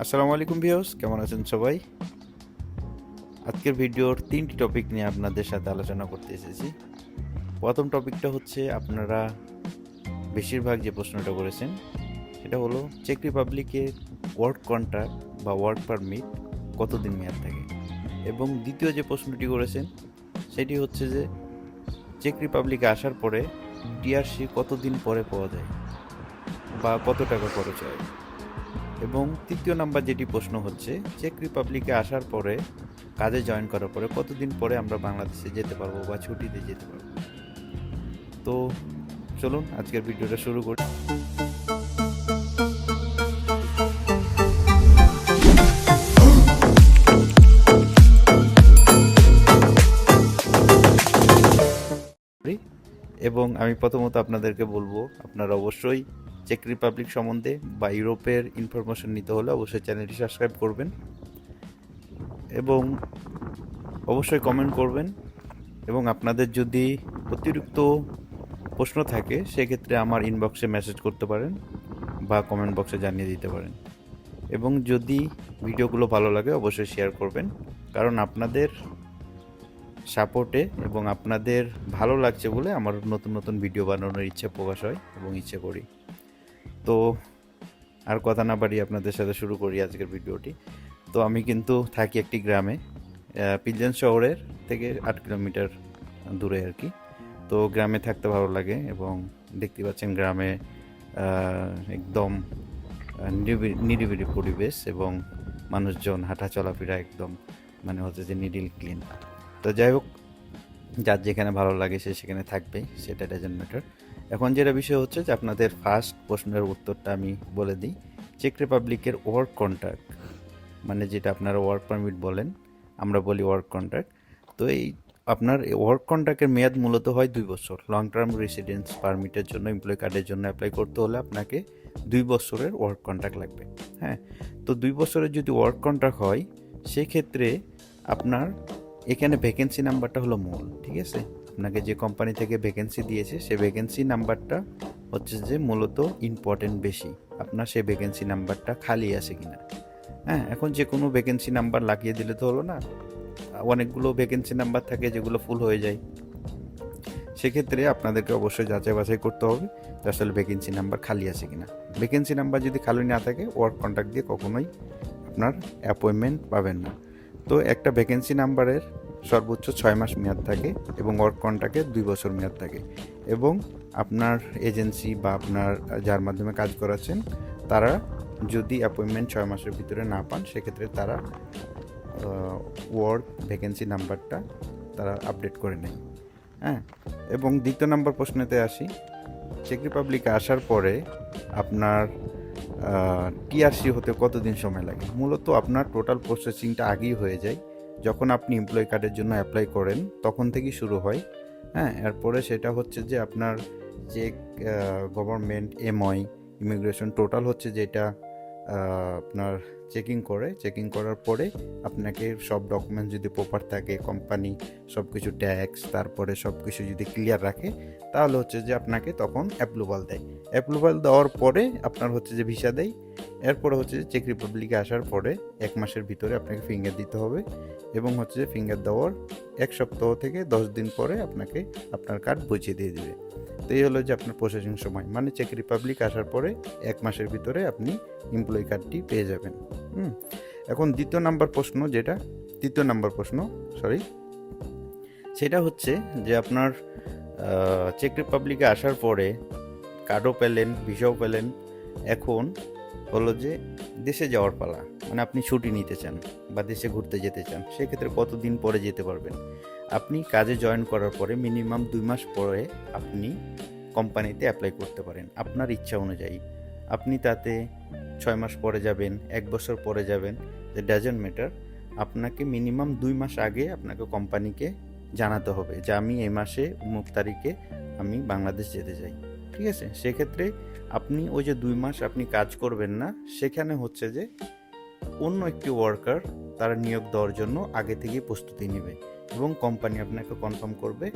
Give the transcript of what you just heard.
আসসালামু আলাইকুম ভিউয়ার্স, কেমন আছেন সবাই? আজকের ভিডিওর 3টি টপিক নিয়ে আপনাদের সাথে আলোচনা করতে এসেছি। প্রথম টপিকটা হচ্ছে আপনারা বেশিরভাগ যে প্রশ্নটা করেছেন সেটা হলো চেক রিপাবলিকে ওয়ার্ক কন্ট্রাক্ট বা ওয়ার্ক পারমিট কতদিন মেয়াদ থাকে, এবং দ্বিতীয় যে প্রশ্নটি করেছেন সেটি হচ্ছে যে চেক রিপাবলিকে আসার পরে টিআরসি কতদিন পরে পাওয়া যায় বা কত টাকা খরচ হয়। এবং তৃতীয় নাম্বার যেটি প্রশ্ন হচ্ছে চেক রিপাবলিকে আসার পরে কাজে জয়েন করার পরে কতদিন পরে আমরা বাংলাদেশে যেতে পারবো বা ছুটিতে যেতে পারবো। তো চলুন আজকের ভিডিওটা শুরু করি। এবং আমি প্রথমত আপনাদেরকে বলবো আপনারা অবশ্যই চেক রিপাবলিক সম্বন্ধে বা ইউরোপের ইনফরমেশন নিতে হলে অবশ্যই চ্যানেলটি সাবস্ক্রাইব করবেন এবং অবশ্যই কমেন্ট করবেন, এবং আপনাদের যদি অতিরিক্ত প্রশ্ন থাকে সেক্ষেত্রে আমার ইনবক্সে মেসেজ করতে পারেন বা কমেন্ট বক্সে জানিয়ে দিতে পারেন। এবং যদি ভিডিওগুলো ভালো লাগে অবশ্যই শেয়ার করবেন, কারণ আপনাদের সাপোর্টে এবং আপনাদের ভালো লাগছে বলে আমার নতুন নতুন ভিডিও বানানোর ইচ্ছে প্রকাশ হয় এবং ইচ্ছে করি। তো আর কথা না বাড়িয়ে আপনাদের সাথে শুরু করি আজকের ভিডিওটি। তো আমি কিন্তু থাকি একটি গ্রামে, পিলজেন শহরের থেকে 8 কিলোমিটার দূরে আর কি। তো গ্রামে থাকতে ভালো লাগে এবং দেখতে পাচ্ছেন গ্রামে একদম নিরিবিলি পরিবেশ এবং মানুষজন হাঁটা চলাফেরা একদম মানে হচ্ছে যে নিডিল ক্লিন। তো যাই হোক, যার যেখানে ভালো লাগে সে সেখানে থাকবে, সেটা ডাজেন্ট ম্যাটার। এখন যেটা বিষয় হচ্ছে যে আপনাদের ফার্স্ট প্রশ্নের উত্তরটা আমি বলে দিই। চেক রিপাবলিকের ওয়ার্ক কন্ট্রাক্ট মানে যেটা আপনারা ওয়ার্ক পারমিট বলেন, আমরা বলি ওয়ার্ক কন্ট্রাক্ট। তো এই আপনার ওয়ার্ক কন্ট্রাক্টের মেয়াদ মূলত হয় 2 বছর। লং টার্ম রেসিডেন্স পারমিটের জন্য, এমপ্লয় কার্ডের জন্য অ্যাপ্লাই করতে হলে আপনাকে 2 বছরের ওয়ার্ক কন্ট্রাক্ট লাগবে। হ্যাঁ, তো 2 বছরের যদি ওয়ার্ক কন্ট্রাক্ট হয় সেক্ষেত্রে আপনার এখানে ভ্যাকেন্সি নাম্বারটা হলো মূল, ঠিক আছে? আপনাকে যে কোম্পানি থেকে ভ্যাকেন্সি দিয়েছে সে ভ্যাকেন্সি নাম্বারটা হচ্ছে যে মূলত ইম্পর্টেন্ট বেশি, আপনার সেই ভ্যাকেন্সি নাম্বারটা খালি আছে কিনা। হ্যাঁ, এখন যে কোনো ভ্যাকেন্সি নাম্বার লাগিয়ে দিলে তো হলো না, অনেকগুলো ভ্যাকেন্সি নাম্বার থাকে যেগুলো ফুল হয়ে যায়। সেক্ষেত্রে আপনাদেরকে অবশ্যই যাচাই বাছাই করতে হবে যে আসলে ভ্যাকেন্সি নাম্বার খালি আছে কিনা। ভ্যাকেন্সি নাম্বার যদি খালি না থাকে ওয়ার্ক কন্ট্রাক্ট দিয়ে কখনোই আপনার অ্যাপয়েন্টমেন্ট পাবেন না। তো একটা ভ্যাকেন্সি নাম্বারের সর্বোচ্চ 6 মাস মেয়াদ থাকে এবং ওয়ার্ক কন্ট্রাক্টের 2 বছর মেয়াদ থাকে। এবং আপনার এজেন্সি বা আপনার যার মাধ্যমে কাজ করাচ্ছেন তারা যদি অ্যাপয়েন্টমেন্ট 6 মাসের ভিতরে না পান সেক্ষেত্রে তারা ওয়ার্ক ভ্যাকেন্সি নাম্বারটা তারা আপডেট করে নেয়। হ্যাঁ, এবং দ্বিতীয় নম্বর প্রশ্নেতে আসি। চেক রিপাবলিকে আসার পরে আপনার টিআরসি হতে কতদিন সময় লাগে? মূলত আপনার টোটাল প্রসেসিংটা আগেই হয়ে যায়, যখন আপনি এমপ্লয় কার্ডের জন্য অ্যাপ্লাই করেন তখন থেকেই শুরু হয়। হ্যাঁ, এরপরে সেটা হচ্ছে যে আপনার যে গভর্নমেন্ট এমওআই ইমিগ্রেশন টোটাল হচ্ছে যেটা আপনার চেকিং করার পরে আপনাকে সব ডকুমেন্টস যদি প্রপার থাকে, কোম্পানি সব কিছু ট্যাক্স তারপরে সব কিছু যদি ক্লিয়ার রাখে তাহলে হচ্ছে যে আপনাকে তখন অ্যাপ্রুভাল দেয়। অ্যাপ্রুভাল দেওয়ার পরে আপনার হচ্ছে যে ভিসা দেয়। এরপরে হচ্ছে যে চেক রিপাবলিকে আসার পরে 1 মাসের ভিতরে আপনাকে ফিঙ্গার দিতে হবে, এবং হচ্ছে যে ফিঙ্গার দেওয়ার 1 সপ্তাহ থেকে 10 দিন পরে আপনাকে আপনার কার্ড পৌঁছে দিয়ে দেবে। তো এই হলো যে আপনার প্রসেসিং সময়, মানে চেক রিপাবলিক আসার পরে 1 মাসের ভিতরে আপনি এমপ্লয়ি কার্ডটি পেয়ে যাবেন। এখন তৃতীয় নাম্বার প্রশ্ন সেটা হচ্ছে যে আপনার চেক রিপাবলিকে আসার পরে কার্ডও পেলেন, ভিসাও পেলেন, এখন হলো যে দেশে যাওয়ার পালা, মানে আপনি ছুটি নিতে চান বা দেশে ঘুরতে যেতে চান, সেক্ষেত্রে কতদিন পরে যেতে পারবেন? আপনি কাজে জয়েন করার পরে মিনিমাম 2 মাস পরে আপনি কোম্পানিতে অ্যাপ্লাই করতে পারেন আপনার ইচ্ছা অনুযায়ী। আপনি তাতে 6 মাস পরে যাবেন, 1 বছর পরে যাবেন, দ্যাট ডাজন্ট ম্যাটার। আপনাকে মিনিমাম 2 মাস আগে আপনাকে কোম্পানিকে জানাতে হবে যে আমি এই মাসে অমুক তারিখে আমি বাংলাদেশ যেতে চাই, ঠিক আছে? সেক্ষেত্রে আপনি ওই যে 2 মাস আপনি কাজ করবেন না, সেখানে হচ্ছে যে অন্য একটি ওয়ার্কার তারা নিয়োগ দেওয়ার জন্য আগে থেকেই প্রস্তুতি নেবে এবং কোম্পানি আপনাকে কনফার্ম করবে